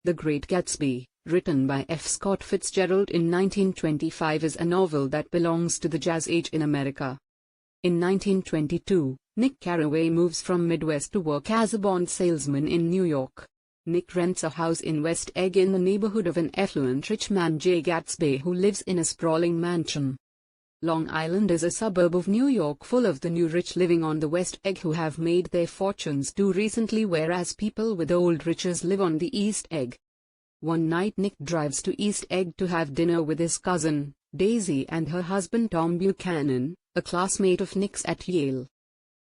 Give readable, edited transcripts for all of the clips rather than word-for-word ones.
The Great Gatsby, written by F. Scott Fitzgerald in 1925, is a novel that belongs to the Jazz Age in America. In 1922, Nick Carraway moves from Midwest to work as a bond salesman in New York. Nick rents a house in West Egg in the neighborhood of an affluent rich man, J. Gatsby, who lives in a sprawling mansion. Long Island is a suburb of New York full of the new rich living on the West Egg who have made their fortunes too recently, whereas people with old riches live on the East Egg. One night Nick drives to East Egg to have dinner with his cousin, Daisy, and her husband Tom Buchanan, a classmate of Nick's at Yale.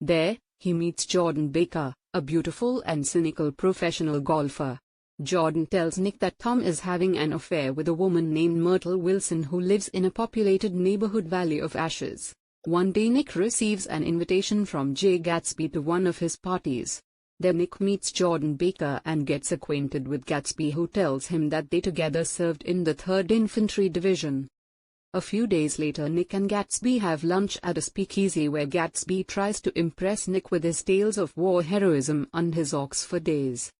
There, he meets Jordan Baker, a beautiful and cynical professional golfer. Jordan tells Nick that Tom is having an affair with a woman named Myrtle Wilson who lives in a populated neighborhood, Valley of Ashes. One day Nick receives an invitation from J. Gatsby to one of his parties. There Nick meets Jordan Baker and gets acquainted with Gatsby, who tells him that they together served in the 3rd Infantry Division. A few days later Nick and Gatsby have lunch at a speakeasy where Gatsby tries to impress Nick with his tales of war heroism and his Oxford days.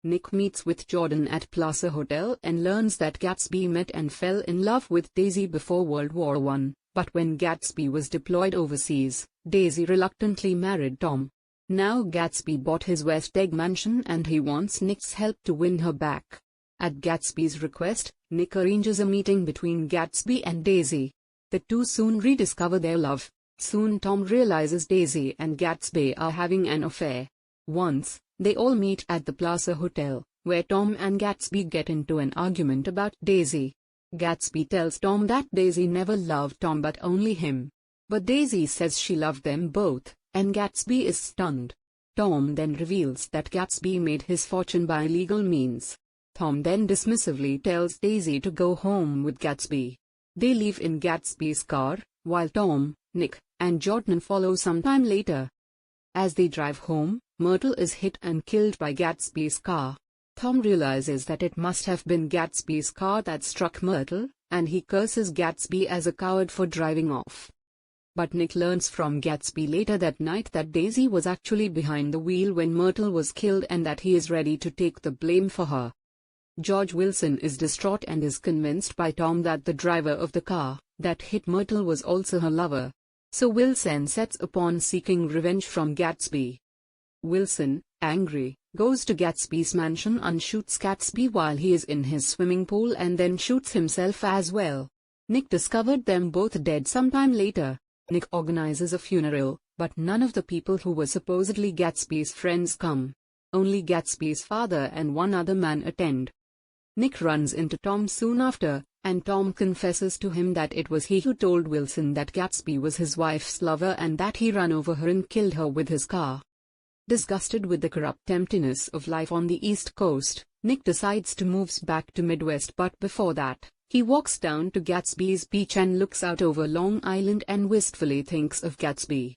Nick meets with Jordan at Plaza Hotel and learns that Gatsby met and fell in love with Daisy before World War I, but when Gatsby was deployed overseas, Daisy reluctantly married Tom. Now Gatsby bought his West Egg mansion and he wants Nick's help to win her back. At Gatsby's request, Nick arranges a meeting between Gatsby and Daisy. The two soon rediscover their love. Soon Tom realizes Daisy and Gatsby are having an affair. Once, they all meet at the Plaza Hotel, where Tom and Gatsby get into an argument about Daisy. Gatsby tells Tom that Daisy never loved Tom but only him. But Daisy says she loved them both, and Gatsby is stunned. Tom then reveals that Gatsby made his fortune by legal means. Tom then dismissively tells Daisy to go home with Gatsby. They leave in Gatsby's car, while Tom, Nick, and Jordan follow sometime later. As they drive home, Myrtle is hit and killed by Gatsby's car. Tom realizes that it must have been Gatsby's car that struck Myrtle, and he curses Gatsby as a coward for driving off. But Nick learns from Gatsby later that night that Daisy was actually behind the wheel when Myrtle was killed and that he is ready to take the blame for her. George Wilson is distraught and is convinced by Tom that the driver of the car that hit Myrtle was also her lover. So Wilson sets upon seeking revenge from Gatsby. Wilson, angry, goes to Gatsby's mansion and shoots Gatsby while he is in his swimming pool and then shoots himself as well. Nick discovered them both dead sometime later. Nick organizes a funeral, but none of the people who were supposedly Gatsby's friends come. Only Gatsby's father and one other man attend. Nick runs into Tom soon after, and Tom confesses to him that it was he who told Wilson that Gatsby was his wife's lover and that he ran over her and killed her with his car. Disgusted with the corrupt emptiness of life on the East Coast, Nick decides to move back to Midwest, but before that, he walks down to Gatsby's beach and looks out over Long Island and wistfully thinks of Gatsby.